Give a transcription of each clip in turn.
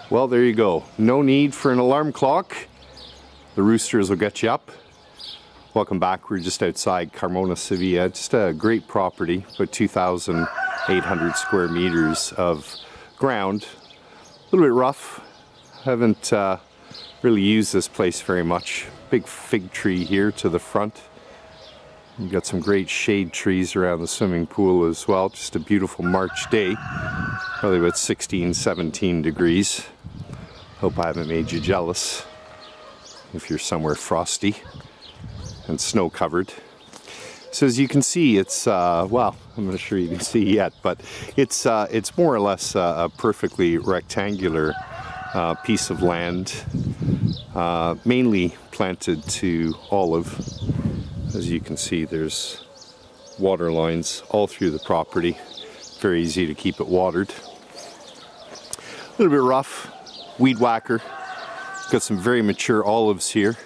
Well, there you go. No need for an alarm clock. The roosters will get you up. Welcome back. We're just outside Carmona, Sevilla. Just a great property, about 2,800 square meters of ground. A little bit rough. Haven't really used this place very much. Big fig tree here to the front. You've got some great shade trees around the swimming pool as well. Just a beautiful March day. Probably about 16, 17 degrees. Hope I haven't made you jealous if you're somewhere frosty and snow covered. So as you can see, it's well, I'm not sure you can see yet, but it's more or less a perfectly rectangular piece of land, mainly planted to olive. As you can see, there's water lines all through the property. Very easy to keep it watered. A little bit rough, weed whacker. Got some very mature olives here.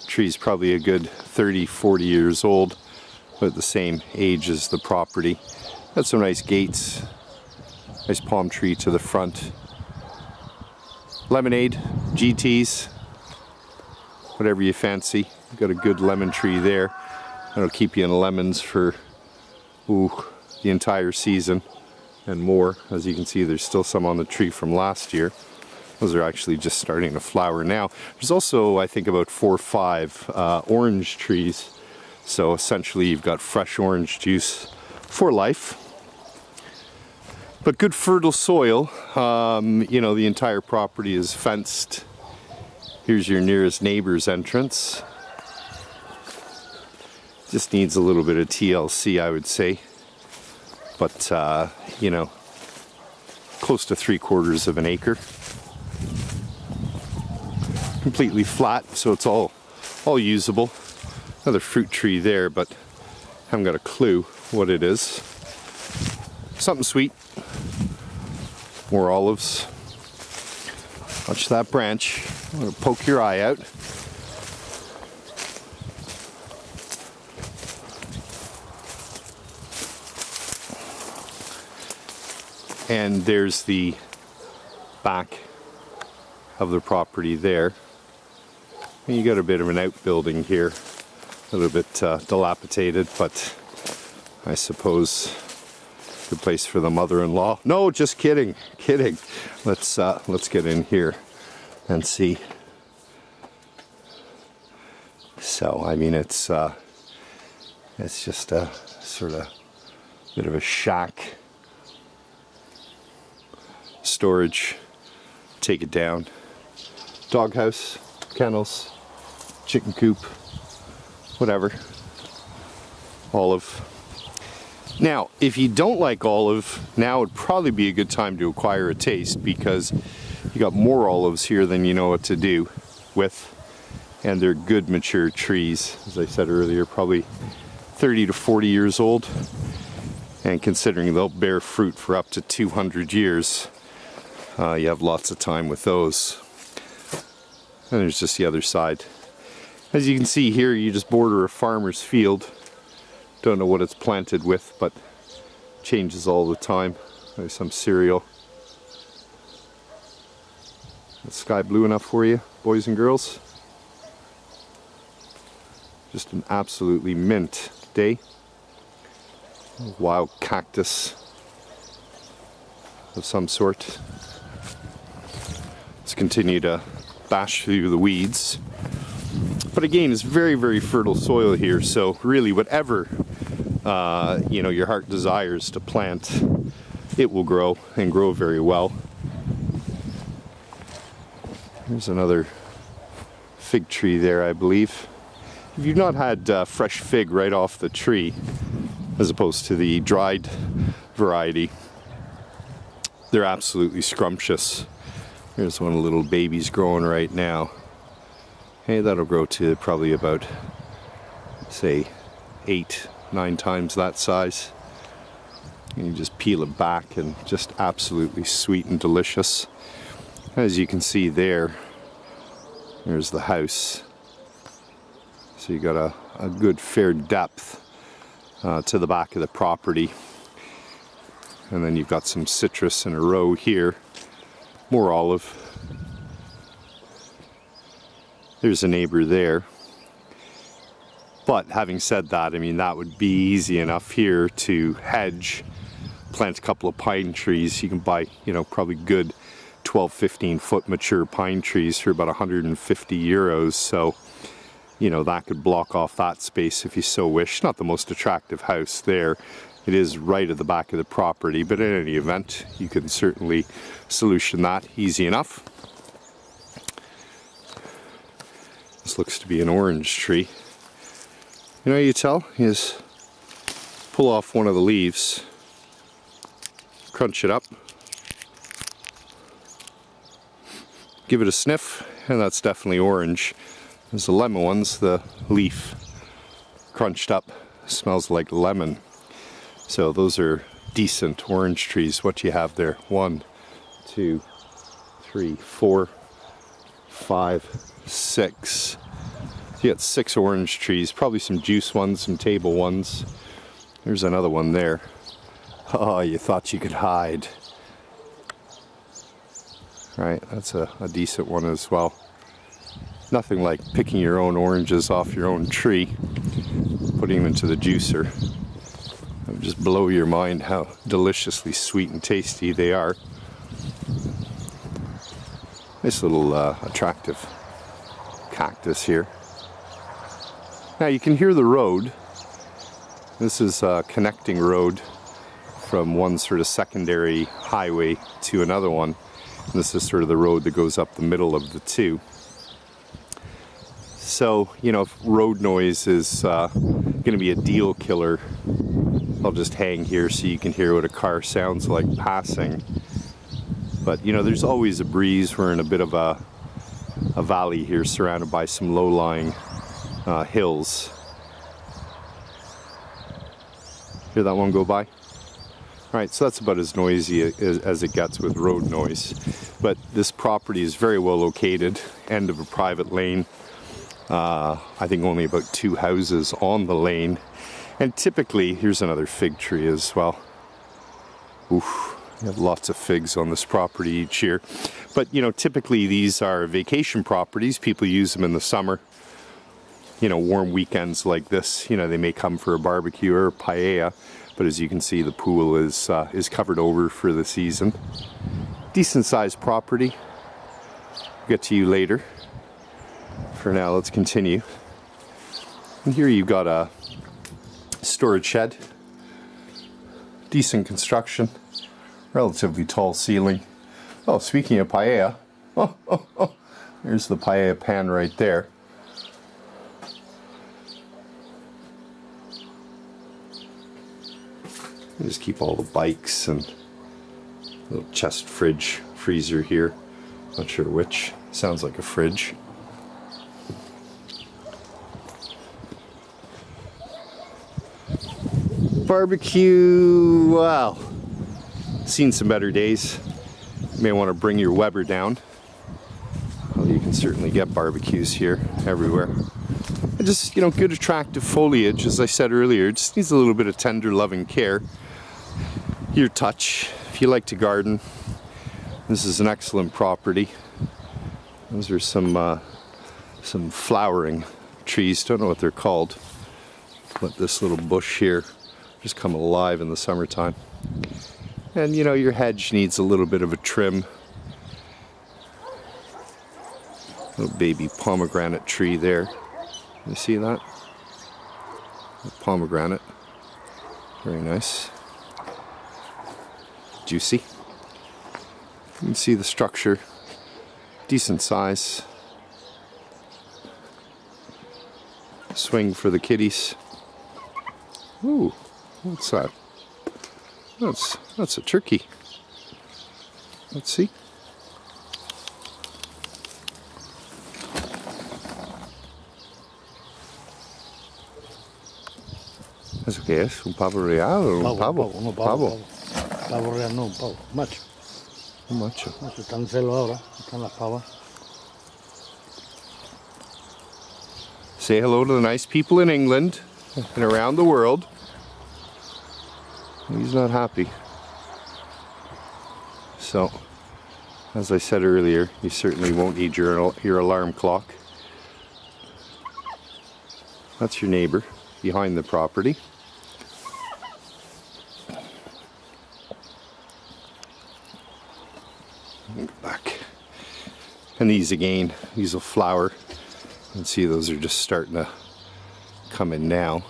Tree's probably a good 30, 40 years old, about the same age as the property. Got some nice gates, nice palm tree to the front. Lemonade, GTs, whatever you fancy. Got a good lemon tree there. That'll keep you in lemons for the entire season and more. As you can see, there's still some on the tree from last year. Those are actually just starting to flower now. There's also, I think, about 4 or 5 orange trees. So essentially you've got fresh orange juice for life. But good fertile soil. You know, the entire property is fenced. Here's your nearest neighbor's entrance. Just needs a little bit of TLC, I would say. But, you know, close to 3/4 of an acre. Completely flat, so it's all usable. Another fruit tree there, but I haven't got a clue what it is. Something sweet. More olives. Watch that branch. I'm going to poke your eye out. And there's the back of the property there. And you got a bit of an outbuilding here, a little bit dilapidated, but I suppose good place for the mother-in-law. No, just kidding, kidding. Let's get in here and see. So I mean, it's just a sort of bit of a shack. Storage, take it down. Doghouse, kennels, chicken coop, whatever. Olive. Now, if you don't like olive, now would probably be a good time to acquire a taste, because you got more olives here than you know what to do with, and they're good mature trees. As I said earlier, probably 30 to 40 years old, and considering they'll bear fruit for up to 200 years, you have lots of time with those. And there's just the other side. As you can see here, you just border a farmer's field. Don't know what it's planted with, but changes all the time. There's some cereal. The sky blue enough for you, boys and girls? Just an absolutely mint day. Wild cactus of some sort. Let's continue to bash through the weeds. But again, it's very, very fertile soil here, so really whatever you know, your heart desires to plant, it will grow, and grow very well. There's another fig tree there, I believe. If you've not had fresh fig right off the tree, as opposed to the dried variety, they're absolutely scrumptious. Here's one of the little babies growing right now. Hey, that'll grow to probably about, say, 8, 9 times that size. And you just peel it back, and just absolutely sweet and delicious. As you can see there, there's the house. So you got a good fair depth to the back of the property. And then you've got some citrus in a row here. More olive. There's a neighbor there. But having said that, I mean, that would be easy enough here to hedge, plant a couple of pine trees. You can buy, you know, probably good 12, 15 foot mature pine trees for about 150 euros. So, you know, that could block off that space if you so wish. Not the most attractive house there. It is right at the back of the property, but in any event, you can certainly solution that easy enough. This looks to be an orange tree. You know, you tell is pull off one of the leaves, crunch it up, give it a sniff, and that's definitely orange. There's the lemon ones, the leaf crunched up smells like lemon. So those are decent orange trees. What do you have there? 1, 2, 3, 4, 5, 6. You got 6 orange trees, probably some juice ones, some table ones. There's another one there. Oh, you thought you could hide. Right, that's a decent one as well. Nothing like picking your own oranges off your own tree, putting them into the juicer. It would just blow your mind how deliciously sweet and tasty they are. Nice little attractive cactus here. Now you can hear the road. This is a connecting road from one sort of secondary highway to another one. And this is sort of the road that goes up the middle of the two. So, you know, if road noise is going to be a deal killer, I'll just hang here so you can hear what a car sounds like passing. But, you know, there's always a breeze. We're in a bit of a valley here surrounded by some low-lying hills. Hear that one go by? Right, so that's about as noisy as it gets with road noise. But this property is very well located, end of a private lane. I think only about 2 houses on the lane. And typically, here's another fig tree as well. Oof, you have lots of figs on this property each year. But, you know, typically these are vacation properties. People use them in the summer. You know, warm weekends like this, you know, they may come for a barbecue or a paella. But as you can see, the pool is covered over for the season. Decent sized property. We'll get to you later. For now, let's continue. And here you've got a storage shed. Decent construction. Relatively tall ceiling. Oh, speaking of paella. There's the paella pan right there. I just keep all the bikes and little chest fridge freezer here. Not sure which. Sounds like a fridge. Barbecue, wow. Seen some better days. You may want to bring your Weber down. Well, you can certainly get barbecues here everywhere. And just, you know, good attractive foliage, as I said earlier. It just needs a little bit of tender loving care. Your touch, if you like to garden. This is an excellent property. Those are some flowering trees. Don't know what they're called. Let this little bush here just come alive in the summertime. And you know, your hedge needs a little bit of a trim. Little baby pomegranate tree there. You see that? A pomegranate. Very nice. Juicy. You can see the structure. Decent size. Swing for the kiddies. Ooh, what's that? That's a turkey. Let's see. ¿Eso qué es? ¿Un pavo real o un pavo? No, pavo. Pavo real, no, un pavo. Macho. Un macho. Está en celo ahora. Están las pavas. Say hello to the nice people in England and around the world. He's not happy. So, As I said earlier, you certainly won't need your alarm clock. That's your neighbor behind the property. Back. And these again, these will flower. You can see those are just starting to come in now.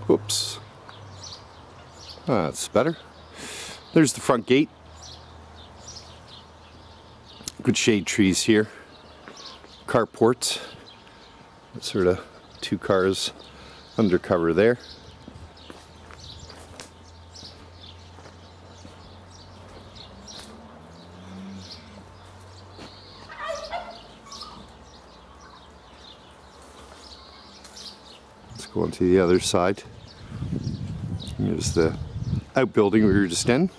Whoops. That's better. There's the front gate. Good shade trees here. Carport. Sort of 2 cars undercover there. Let's go on to the other side. Here's the outbuilding we were just in.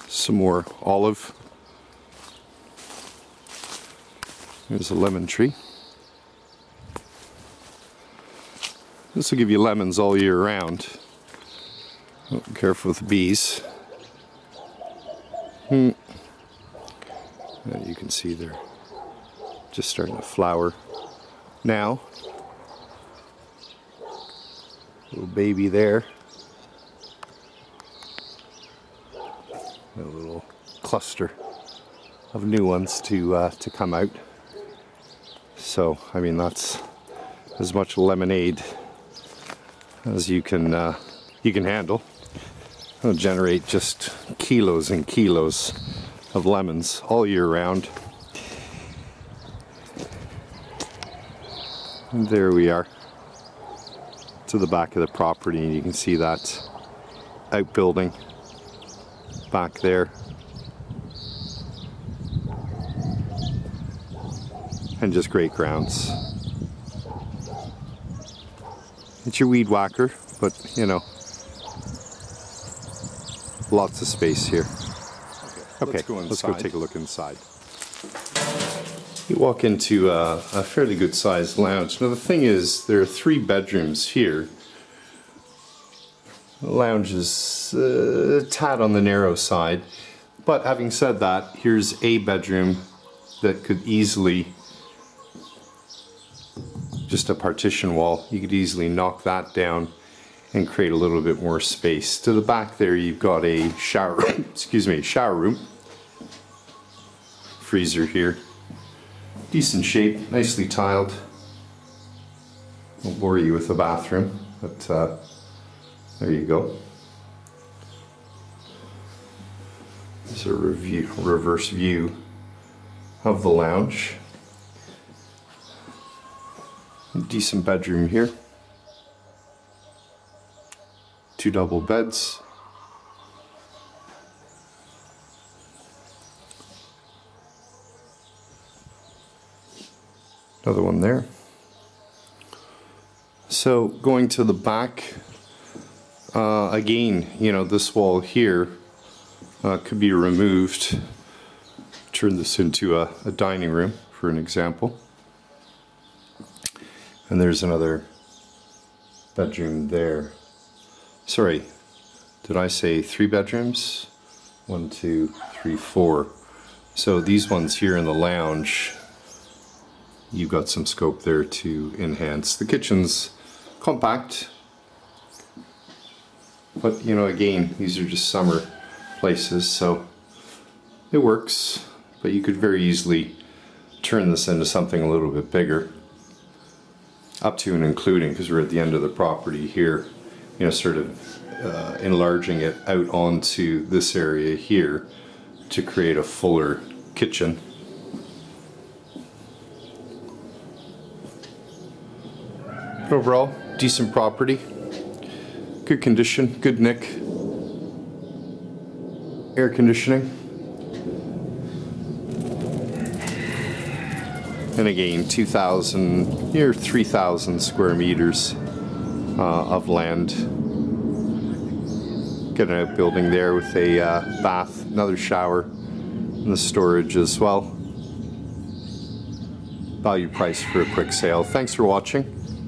Some more olive. There's a lemon tree. This will give you lemons all year round. Oh, careful with the bees. And you can see they're just starting to flower now. Little baby there. A little cluster of new ones to come out. So, I mean, that's as much lemonade as you can handle. It'll generate just kilos and kilos of lemons all year round. And there we are to the back of the property, and you can see that outbuilding back there. And just great grounds. It's your weed whacker, but you know, lots of space here. Okay, let's go take a look inside. You walk into a fairly good sized lounge. Now the thing is, there are 3 bedrooms here. The lounge is a tad on the narrow side, but having said that, here's a bedroom that could easily, just a partition wall, you could easily knock that down and create a little bit more space. To the back there you've got a shower room, excuse me, shower room. Freezer here. Decent shape, nicely tiled. Won't bore you with the bathroom, but there you go. There's a reverse view of the lounge. Decent bedroom here. 2 double beds. Another one there. So going to the back, again, you know, this wall here could be removed. Turn this into a dining room, for an example. And there's another bedroom there. Sorry, did I say 3 bedrooms? 1, 2, 3, 4. So these ones here in the lounge, you've got some scope there to enhance. The kitchen's compact, but you know, again, these are just summer places, so it works, but you could very easily turn this into something a little bit bigger, up to and including, because we're at the end of the property here, you know, sort of enlarging it out onto this area here to create a fuller kitchen. Overall, decent property, good condition, good nick, air conditioning, and again 2,000, near 3,000 square meters of land. Got an outbuilding there with a bath, another shower, and the storage as well. Value price for a quick sale. Thanks for watching.